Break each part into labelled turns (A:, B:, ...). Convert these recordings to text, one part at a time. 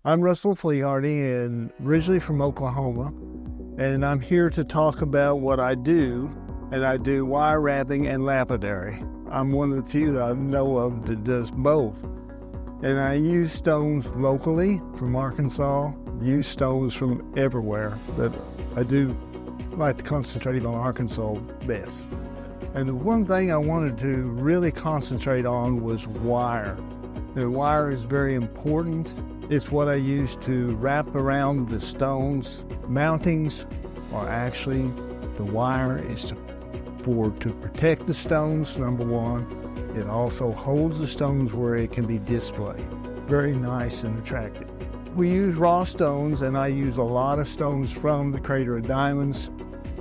A: I'm Russell Flaherty, and originally from Oklahoma, and I'm here to talk about what I do, and I do wire wrapping and lapidary. I'm one of the few that I know of that does both. And I use stones locally from Arkansas, use stones from everywhere, but I do like to concentrate on Arkansas best. And the one thing I wanted to really concentrate on was wire. The wire is very important. It's what I use to wrap around the stones. Mountings are actually, the wire is to protect the stones, number one. It also holds the stones where it can be displayed. Very nice and attractive. We use raw stones, and I use a lot of stones from the Crater of Diamonds.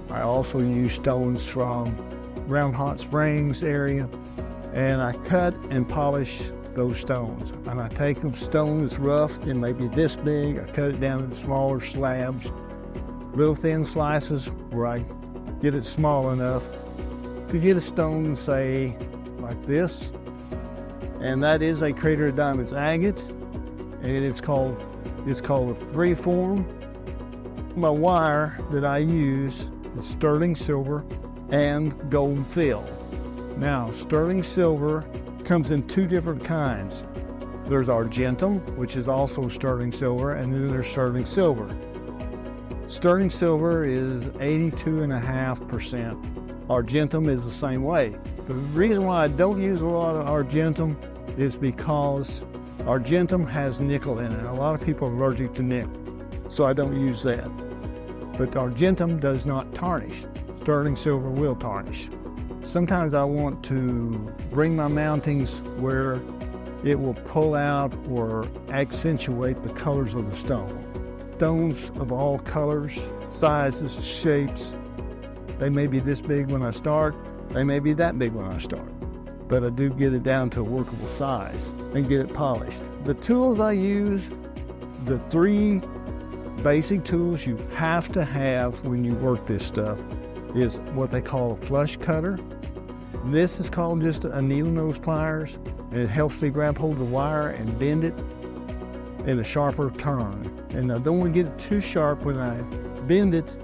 A: I also use stones from around Hot Springs area, and I cut and polish those stones. And I take a stone that's rough and maybe this big, I cut it down into smaller slabs, little thin slices where I get it small enough to get a stone, say, like this. And that is a Crater of Diamonds agate, and it's called a freeform. My wire that I use is sterling silver and gold fill. Now, sterling silver comes in two different kinds. There's argentum, which is also sterling silver, and then there's sterling silver. Sterling silver is 82.5%. Argentum is the same way. The reason why I don't use a lot of argentum is because argentum has nickel in it. A lot of people are allergic to nickel, so I don't use that. But argentum does not tarnish. Sterling silver will tarnish. Sometimes I want to bring my mountings where it will pull out or accentuate the colors of the stone. Stones of all colors, sizes, shapes. They may be this big when I start, they may be that big when I start. But I do get it down to a workable size and get it polished. The tools I use, the three basic tools you have to have when you work this stuff is what they call a flush cutter. This is called just a needle nose pliers, and it helps me grab hold of the wire and bend it in a sharper turn. And I don't want to get it too sharp when I bend it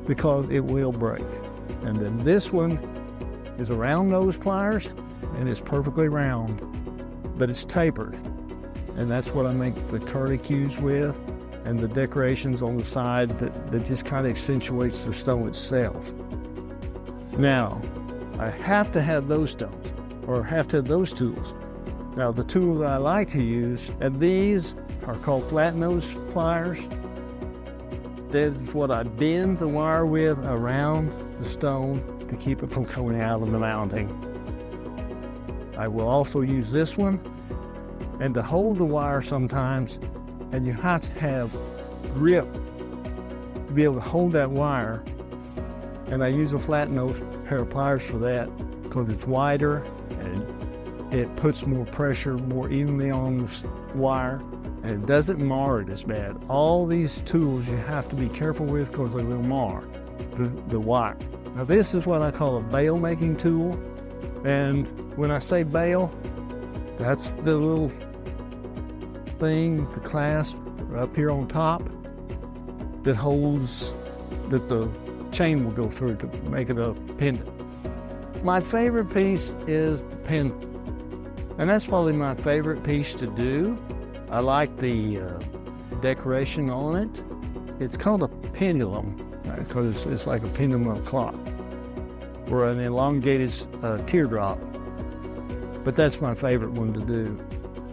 A: because it will break. And then this one is a round nose pliers, and it's perfectly round, but it's tapered. And that's what I make the curlicues with, and the decorations on the side that just kind of accentuates the stone itself. Now, I have to have those stones, or have to have those tools. Now, the tool that I like to use, and these are called flat nose pliers. That's what I bend the wire with around the stone to keep it from coming out of the mounting. I will also use this one, and to hold the wire sometimes, and you have to have grip to be able to hold that wire. And I use a flat nose pair of pliers for that because it's wider and it puts more pressure more evenly on the wire, and it doesn't mar it as bad. All these tools you have to be careful with because they will mar the wire. Now, this is what I call a bail making tool. And when I say bail, that's the little thing, the clasp up here on top that holds, that the chain will go through to make it a pendant. My favorite piece is the pendant, and that's probably my favorite piece to do. I like the decoration on it. It's called a pendulum because it's like a pendulum clock or an elongated teardrop, but that's my favorite one to do.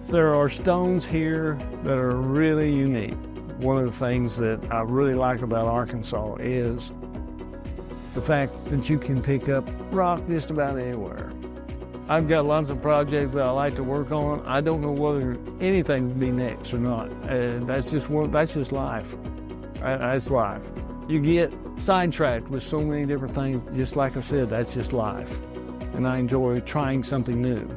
A: There are stones here that are really unique. One of the things that I really like about Arkansas is the fact that you can pick up rock just about anywhere. I've got lots of projects that I like to work on. I don't know whether anything will be next or not. That's just life. That's life. You get sidetracked with so many different things. Just like I said, that's just life. And I enjoy trying something new.